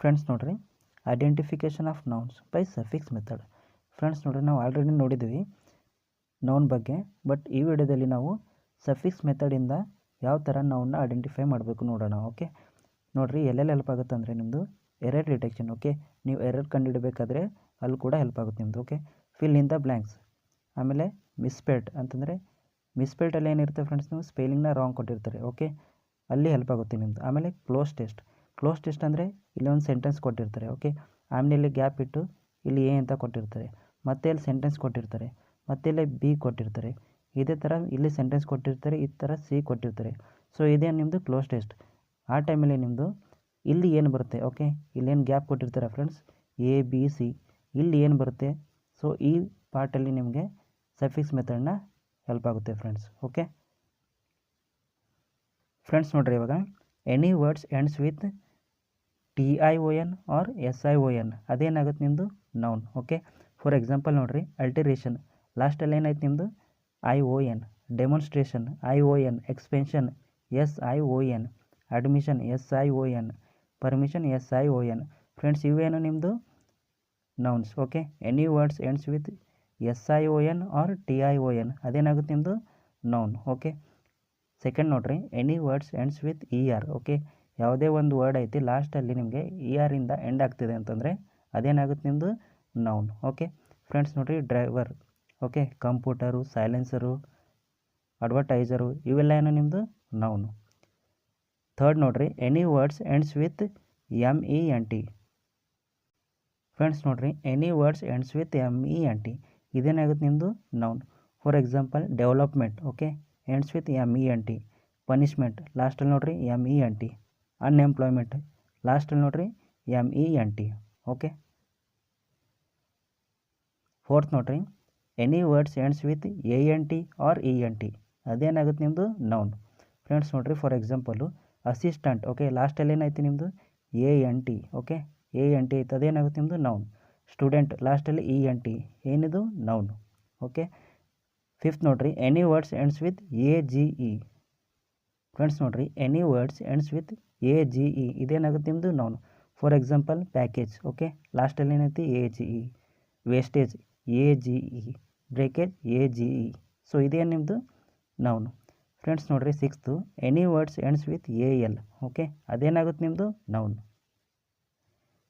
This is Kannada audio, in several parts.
ಫ್ರೆಂಡ್ಸ್ ನೋಡ್ರಿ, identification of nouns by suffix method. Friends ನೋಡ್ರಿ, ನಾವು ಆಲ್ರೆಡಿ ನೋಡಿದ್ವಿ ನೌನ್ ಬಗ್ಗೆ, ಬಟ್ ಈ ವಿಡಿಯೋದಲ್ಲಿ ನಾವು ಸಫಿಕ್ಸ್ ಮೆಥಡಿಂದ ಯಾವ ಥರ ನೌನ್ನ ಐಡೆಂಟಿಫೈ ಮಾಡಬೇಕು ನೋಡೋಣ. ಓಕೆ ನೋಡಿರಿ, ಎಲ್ಲೆಲ್ಲಿ ಹೆಲ್ಪ್ ಆಗುತ್ತೆ ಅಂದರೆ ನಿಮ್ಮದು ಎರರ್ ಡಿಟೆಕ್ಷನ್. ಓಕೆ, ನೀವು ಎರರ್ ಕಂಡುಹಿಡಬೇಕಾದ್ರೆ ಅಲ್ಲಿ ಕೂಡ ಹೆಲ್ಪ್ ಆಗುತ್ತೆ ನಿಮ್ಮದು. Okay, fill in the blanks. ಆಮೇಲೆ ಮಿಸ್ಪೆಲ್ಟ್ ಅಂತಂದರೆ ಮಿಸ್ಪೆಲ್ಟಲ್ಲಿ ಏನಿರುತ್ತೆ ಫ್ರೆಂಡ್ಸ್, ನೀವು ಸ್ಪೆಲ್ಲಿಂಗ್ನ ರಾಂಗ್ ಕೊಟ್ಟಿರ್ತಾರೆ. ಓಕೆ, ಅಲ್ಲಿ ಹೆಲ್ಪ್ ಆಗುತ್ತೆ ನಿಮ್ಮದು. ಆಮೇಲೆ ಕ್ಲೋಸ್ ಟೆಸ್ಟ್. ಕ್ಲೋಸ್ ಟೆಸ್ಟ್ ಅಂದರೆ ಇಲ್ಲಿ ಒಂದು ಸೆಂಟೆನ್ಸ್ ಕೊಟ್ಟಿರ್ತಾರೆ. ಓಕೆ, ಆಮೇಲೆ ಇಲ್ಲಿ ಗ್ಯಾಪ್ ಇಟ್ಟು ಇಲ್ಲಿ ಎ ಅಂತ ಕೊಟ್ಟಿರ್ತಾರೆ, ಮತ್ತೆ ಇಲ್ಲಿ ಸೆಂಟೆನ್ಸ್ ಕೊಟ್ಟಿರ್ತಾರೆ, ಮತ್ತೆ ಇಲ್ಲಿ ಬಿ ಕೊಟ್ಟಿರ್ತಾರೆ. ಇದೇ ಥರ ಇಲ್ಲಿ ಸೆಂಟೆನ್ಸ್ ಕೊಟ್ಟಿರ್ತಾರೆ, ಈ ಥರ ಸಿ ಕೊಟ್ಟಿರ್ತಾರೆ. ಸೊ ಇದೇ ನಿಮ್ಮದು ಕ್ಲೋಸ್ ಟೆಸ್ಟ್. ಆ ಟೈಮಲ್ಲಿ ನಿಮ್ಮದು ಇಲ್ಲಿ ಏನು ಬರುತ್ತೆ, ಓಕೆ, ಇಲ್ಲೇನು ಗ್ಯಾಪ್ ಕೊಟ್ಟಿರ್ತಾರೆ ಫ್ರೆಂಡ್ಸ್, ಎ ಬಿ ಸಿ, ಇಲ್ಲಿ ಏನು ಬರುತ್ತೆ. ಸೊ ಈ ಪಾರ್ಟಲ್ಲಿ ನಿಮಗೆ ಸಫಿಕ್ಸ್ ಮೆಥಡ್ನ ಹೆಲ್ಪ್ ಆಗುತ್ತೆ ಫ್ರೆಂಡ್ಸ್. ಓಕೆ ಫ್ರೆಂಡ್ಸ್ ನೋಡ್ರಿ, ಇವಾಗ any words ends with TION or SION ಅದೇನಾಗುತ್ತೆ ನಿಮ್ಮದು ನೌನ್. ಓಕೆ, ಫಾರ್ ಎಕ್ಸಾಂಪಲ್ ನೋಡಿರಿ, ಅಲ್ಟಿರೇಷನ್ ಲಾಸ್ಟಲ್ಲಿ ಏನಾಯ್ತು ನಿಮ್ಮದು ION, demonstration ION, expansion SION, admission SION, permission SION. Friends ಇವೇನು ನಿಮ್ಮದು nouns. Okay, any words ends with SION or TION ಅದೇನಾಗುತ್ತೆ ನಿಮ್ಮದು ನೌನ್. ಓಕೆ, ಸೆಕೆಂಡ್ ನೋಡ್ರಿ, any words ends with ER. Okay, ಯಾವುದೇ ಒಂದು ವರ್ಡ್ ಐತಿ ಲಾಸ್ಟಲ್ಲಿ ನಿಮಗೆ ER ಇಂದ ಎಂಡ್ ಆಗ್ತಿದೆ ಅಂತಂದರೆ ಅದೇನಾಗುತ್ತೆ ನಿಮ್ಮದು ನೌನ್. ಓಕೆ ಫ್ರೆಂಡ್ಸ್ ನೋಡಿರಿ, driver, okay, computer, silencer, advertiser, ಇವೆಲ್ಲ ಏನು ನಿಮ್ಮದು ನೌನು. ಥರ್ಡ್ ನೋಡಿರಿ, any words ends with MENT. Friends ನೋಡಿರಿ, any words ends with MENT ಇದೇನಾಗುತ್ತೆ ನಿಮ್ಮದು noun. For example development, okay, ends with MENT. Punishment ಲಾಸ್ಟಲ್ಲಿ ನೋಡಿರಿ MENT. ಅನ್ಎಂಪ್ಲಾಯ್ಮೆಂಟ್ ಲಾಸ್ಟಲ್ಲಿ ನೋಡಿರಿ MENT. ಓಕೆ, ಫೋರ್ತ್ ನೋಡಿರಿ, any words ends with ANT or ENT ಅದೇನಾಗುತ್ತೆ ನಿಮ್ಮದು ನೌನ್. ಫ್ರೆಂಡ್ಸ್ ನೋಡಿರಿ, ಫಾರ್ ಎಕ್ಸಾಂಪಲು ಅಸಿಸ್ಟೆಂಟ್, ಓಕೆ, ಲಾಸ್ಟಲ್ಲಿ ಏನಾಯ್ತು ನಿಮ್ಮದು ANT. ಓಕೆ, ANT ಐತೆ, ಅದೇನಾಗುತ್ತೆ ನಿಮ್ಮದು ನೌನ್. ಸ್ಟೂಡೆಂಟ್ ಲಾಸ್ಟಲ್ಲಿ ENT, ಏನಿದು ನೌನ್. ಓಕೆ, ಫಿಫ್ತ್ ನೋಡಿರಿ, any words ends with AGE. Friends ನೋಡಿರಿ, any words ends with AGE ಇದೇನಾಗುತ್ತೆ ನಿಮ್ಮದು noun. For example package, okay, ಲಾಸ್ಟಲ್ಲಿ ಏನೈತಿ AGE. Wastage AGE, breakage AGE. So ಇದೇನು ನಿಮ್ಮದು ನೌನ್. ಫ್ರೆಂಡ್ಸ್ ನೋಡಿರಿ, sixth, any words ends with AL. Okay, ಅದೇನಾಗುತ್ತೆ ನಿಮ್ಮದು ನೌನ್.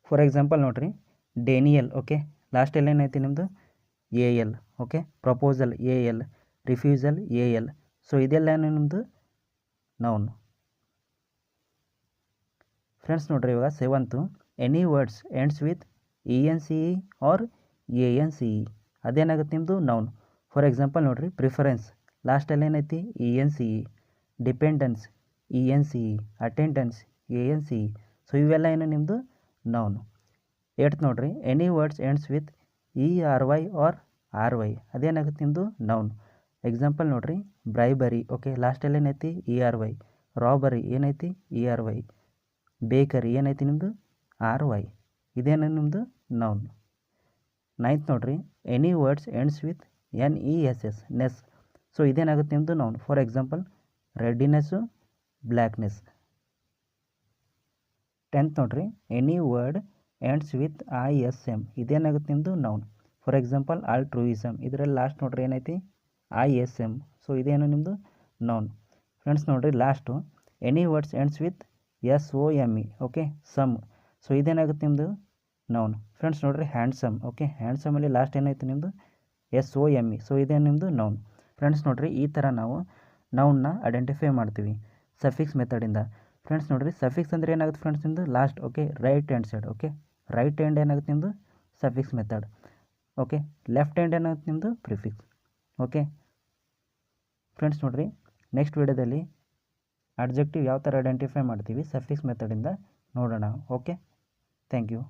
ಫಾರ್ ಎಕ್ಸಾಂಪಲ್ ನೋಡಿರಿ, ಡೇನಿಯಲ್, ಓಕೆ, ಲಾಸ್ಟಲ್ಲಿ ಏನೈತಿ ನಿಮ್ಮದು AL. ಓಕೆ, ಪ್ರಪೋಸಲ್ AL, ರಿಫ್ಯೂಸಲ್ AL. ಸೊ ಇದೆಲ್ಲ ನಿಮ್ಮದು ನೌನ್. ಫ್ರೆಂಡ್ಸ್ ನೋಡಿರಿ, ಇವಾಗ seventh, any words ends with ENCE or ANCE ಅದೇನಾಗುತ್ತೆ ನಿಮ್ಮದು ನೌನ್. ಫಾರ್ ಎಕ್ಸಾಂಪಲ್ ನೋಡಿರಿ, ಪ್ರಿಫರೆನ್ಸ್ ಲಾಸ್ಟಲ್ಲಿ ಏನೈತಿ ENCE, dependence ENCE, attendance ANCE. So ಇವೆಲ್ಲ ಏನು ನಿಮ್ಮದು ನೌನ್. ಏಟ್ತ್ ನೋಡಿರಿ, any words ends with ERY or RY ಅದೇನಾಗುತ್ತೆ ನಿಮ್ಮದು ನೌನ್. ಎಕ್ಸಾಂಪಲ್ ನೋಡಿರಿ, ಬ್ರೈಬರಿ, ಓಕೆ, ಲಾಸ್ಟಲ್ಲಿ ಏನೈತಿ ERY. ರಾಬರಿ ಏನೈತಿ ERY. ಬೇಕರಿ ಏನೈತಿ ನಿಮ್ಮದು RY. ಇದೇನು ನಿಮ್ಮದು ನೌನ್. ನೈನ್ತ್ ನೋಡಿರಿ, any words ends with NESS, ness. So ಇದೇನಾಗುತ್ತೆ ನಿಮ್ಮದು noun. For example readiness, blackness. Tenth ನೋಡಿರಿ, any word ends with ISM ಇದೇನಾಗುತ್ತೆ ನಿಮ್ಮದು ನೌನ್. ಫಾರ್ ಎಕ್ಸಾಂಪಲ್ ಆಲ್ಟ್ರೂಯಿಸಮ್, ಇದರಲ್ಲಿ ಲಾಸ್ಟ್ ನೋಡಿರಿ ಏನೈತಿ ISM. ಸೊ ಇದೇನು ನಿಮ್ಮದು ನೌನ್. ಫ್ರೆಂಡ್ಸ್ ನೋಡಿರಿ, last any words ends with SOME, okay, some. So ಇದೇನಾಗುತ್ತೆ ನಿಮ್ಮದು ನೌನ್. ಫ್ರೆಂಡ್ಸ್ ನೋಡಿರಿ, ಹ್ಯಾಂಡ್ಸಮ್, ಓಕೆ, ಹ್ಯಾಂಡ್ಸಮಲ್ಲಿ ಲಾಸ್ಟ್ ಏನಾಯ್ತು ನಿಮ್ಮದು SOME. ಸೊ ಇದೇನು ನಿಮ್ಮದು ನೌನ್. ಫ್ರೆಂಡ್ಸ್ ನೋಡಿರಿ, ಈ ಥರ ನಾವು ನೌನ್ನ ಐಡೆಂಟಿಫೈ ಮಾಡ್ತೀವಿ ಸಫಿಕ್ಸ್ ಮೆಥಡಿಂದ. ಫ್ರೆಂಡ್ಸ್ ನೋಡಿರಿ, ಸಫಿಕ್ಸ್ ಅಂದರೆ ಏನಾಗುತ್ತೆ ಫ್ರೆಂಡ್ಸ್ ನಿಮ್ಮದು last. Okay, right hand side. Okay, right hand ಏನಾಗುತ್ತೆ ನಿಮ್ಮದು suffix method. Okay, left hand ಏನಾಗುತ್ತೆ ನಿಮ್ಮದು ಪ್ರಿಫಿಕ್ಸ್. ಓಕೆ ಫ್ರೆಂಡ್ಸ್ ನೋಡಿರಿ, ನೆಕ್ಸ್ಟ್ ವಿಡಿಯೋದಲ್ಲಿ ಅಡ್ಜೆಕ್ಟಿವ್ ಯಾವ ಥರ ಐಡೆಂಟಿಫೈ ಮಾಡ್ತೀವಿ ಸಫಿಕ್ಸ್ ಮೆಥಡಿಂದ ನೋಡೋಣ. Okay, thank you.